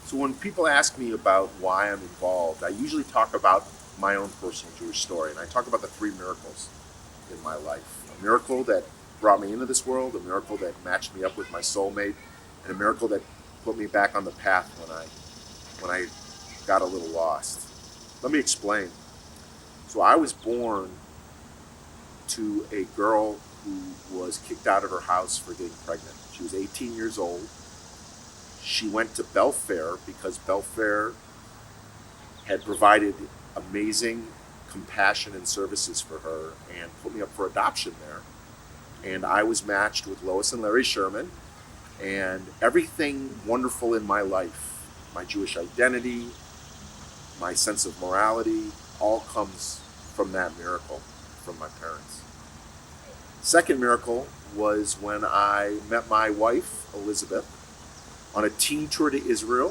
So when people ask me about why I'm involved, I usually talk about my own personal Jewish story, and I talk about the three miracles in my life: a miracle that brought me into this world, a miracle that matched me up with my soulmate, and a miracle that put me back on the path when I got a little lost. Let me explain. So I was born to a girl who was kicked out of her house for getting pregnant. She was 18 years old. She went to Belfair because Belfair had provided amazing compassion and services for her and put me up for adoption there. And I was matched with Lois and Larry Sherman, and everything wonderful in my life, my Jewish identity, my sense of morality, all comes from that miracle from my parents. Second miracle was when I met my wife, Elizabeth, on a teen tour to Israel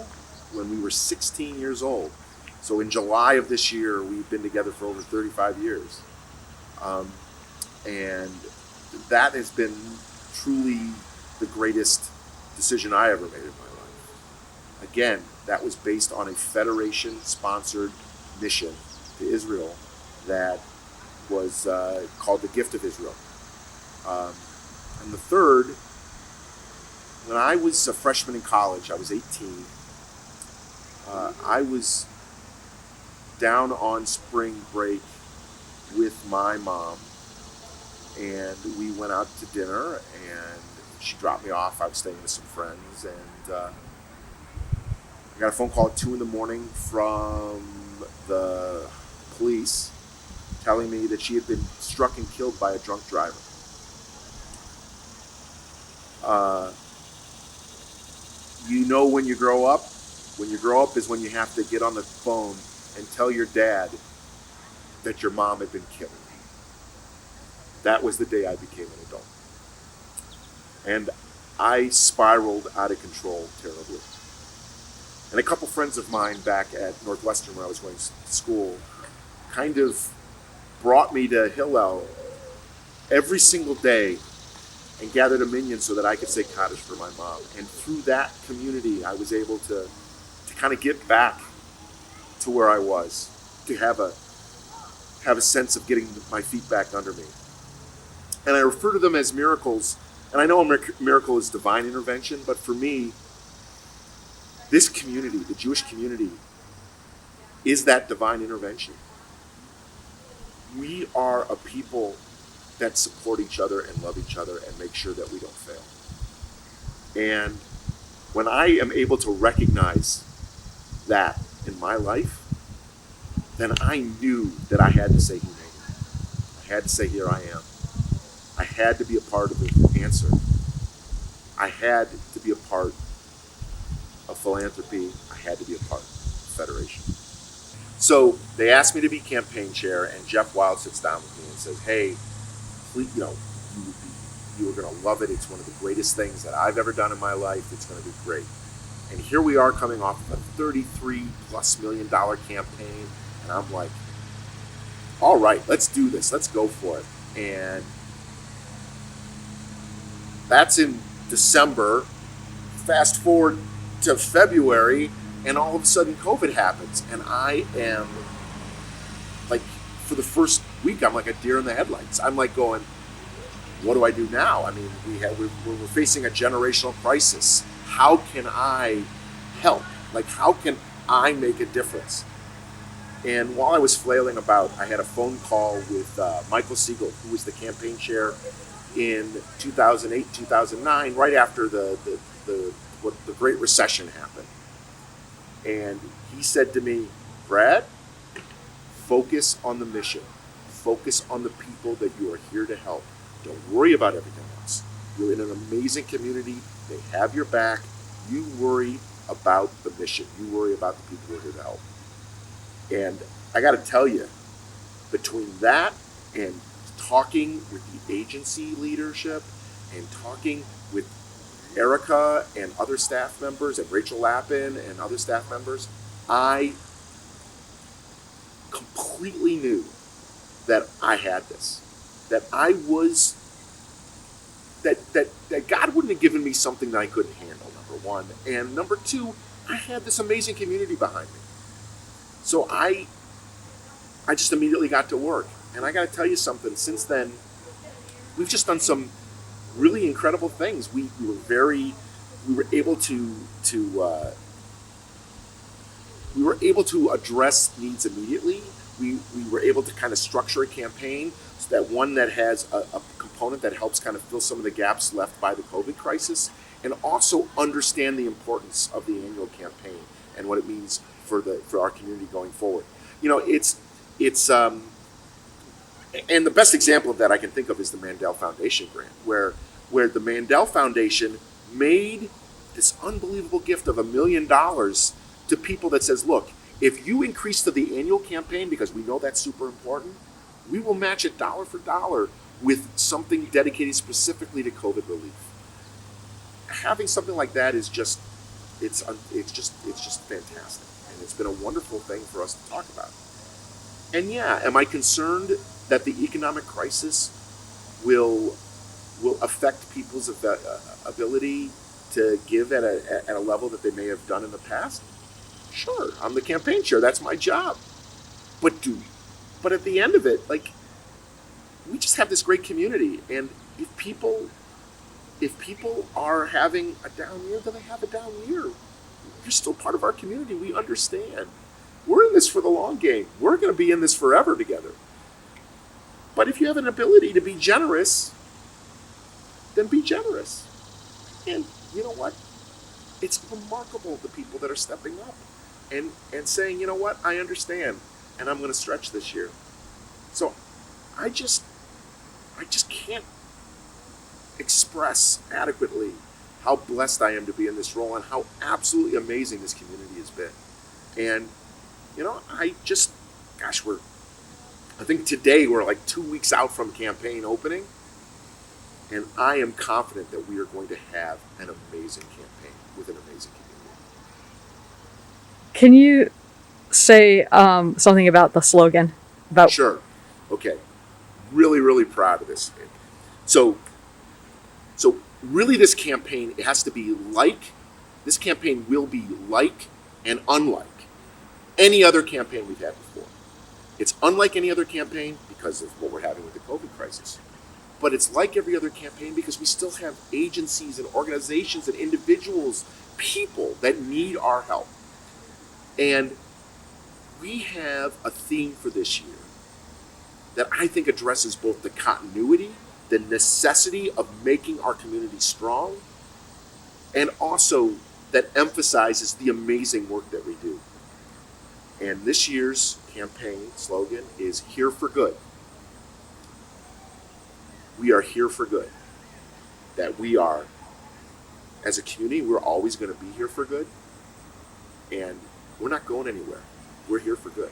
when we were 16 years old. So in July of this year, we've been together for over 35 years. Um, and that has been truly the greatest decision I ever made in my life. Again, that was based on a Federation-sponsored mission to Israel that was called the Gift of Israel. Um, and the third, when I was a freshman in college, I was 18. I was down on spring break with my mom, and we went out to dinner, and she dropped me off. I was staying with some friends, and I got a phone call at 2 in the morning from the police telling me that she had been struck and killed by a drunk driver. Uh, when you grow up is when you have to get on the phone and tell your dad that your mom had been killed. That was the day I became an adult. And I spiraled out of control terribly. And a couple friends of mine back at Northwestern, where I was going to school, kind of brought me to Hillel every single day and gathered a minyan so that I could say Kaddish for my mom. And through that community, I was able to kind of get back to where I was, to have a sense of getting my feet back under me. And I refer to them as miracles. And I know a miracle is divine intervention, but for me, this community, the Jewish community, is that divine intervention. We are a people that support each other and love each other and make sure that we don't fail. And when I am able to recognize that in my life, then I knew that I had to say Hineni. I had to say, here I am. I had to be a part of the answer. I had to be a part of philanthropy. I had to be a part of the Federation. So they asked me to be campaign chair, and Jeff Wild sits down with me and says, hey, please, you are going to love it. It's one of the greatest things that I've ever done in my life. It's going to be great. And here we are coming off of a $33+ million campaign, and I'm like, all right, let's do this. Let's go for it. And that's in December. Fast forward to February, and all of a sudden COVID happens, and I am like, for the first week, I'm like a deer in the headlights. I'm like going, what do I do now? I mean, we're facing a generational crisis. How can I help? Like, how can I make a difference? And while I was flailing about, I had a phone call with Michael Siegel, who was the campaign chair in 2008, 2009, right after the Great Recession happened. And he said to me, Brad, focus on the mission. Focus on the people that you are here to help. Don't worry about everything else. You're in an amazing community. They have your back. You worry about the mission. You worry about the people who are here to help. And I got to tell you, between that and talking with the agency leadership and talking with Erica and other staff members and Rachel Lappin and other staff members, I completely knew that I had this, that I was, that God wouldn't have given me something that I couldn't handle, number one. And number two, I had this amazing community behind me. So I just immediately got to work. And I got to tell you something, since then, we've just done some really incredible things. We were able we were able to address needs immediately. We were able to kind of structure a campaign so that one that has a component that helps kind of fill some of the gaps left by the COVID crisis, and also understand the importance of the annual campaign and what it means for our community going forward. You know, it's and the best example of that I can think of is the Mandel Foundation grant, where the Mandel Foundation made this unbelievable gift of $1 million to people that says, look, if you increase to the annual campaign, because we know that's super important, we will match it dollar for dollar with something dedicated specifically to COVID relief. Having something like that is just it's just fantastic, and it's been a wonderful thing for us to talk about. And yeah, am I concerned that the economic crisis will affect people's ability to give at a level that they may have done in the past? Sure, I'm the campaign chair. That's my job. But but at the end of it, like, we just have this great community, and if people are having a down year, then they have a down year. You're still part of our community. We understand. We're in this for the long game. We're going to be in this forever together. But if you have an ability to be generous, then be generous. And you know what? It's remarkable, the people that are stepping up and saying, you know what, I understand, and I'm going to stretch this year. So I just can't express adequately how blessed I am to be in this role and how absolutely amazing this community has been. And you know, I think today we're like 2 weeks out from campaign opening, and I am confident that we are going to have an amazing campaign with an amazing community. Can you say something about the slogan? Sure. Okay. Really, really proud of this. So really, this campaign this campaign will be like and unlike any other campaign we've had before. It's unlike any other campaign because of what we're having with the COVID crisis. But it's like every other campaign because we still have agencies and organizations and individuals, people that need our help. And we have a theme for this year that I think addresses both the continuity, the necessity of making our community strong, and also that emphasizes the amazing work that we do. And this year's campaign slogan is "Here for Good." We are here for good. That we are, as a community, we're always going to be here for good. And we're not going anywhere. We're here for good.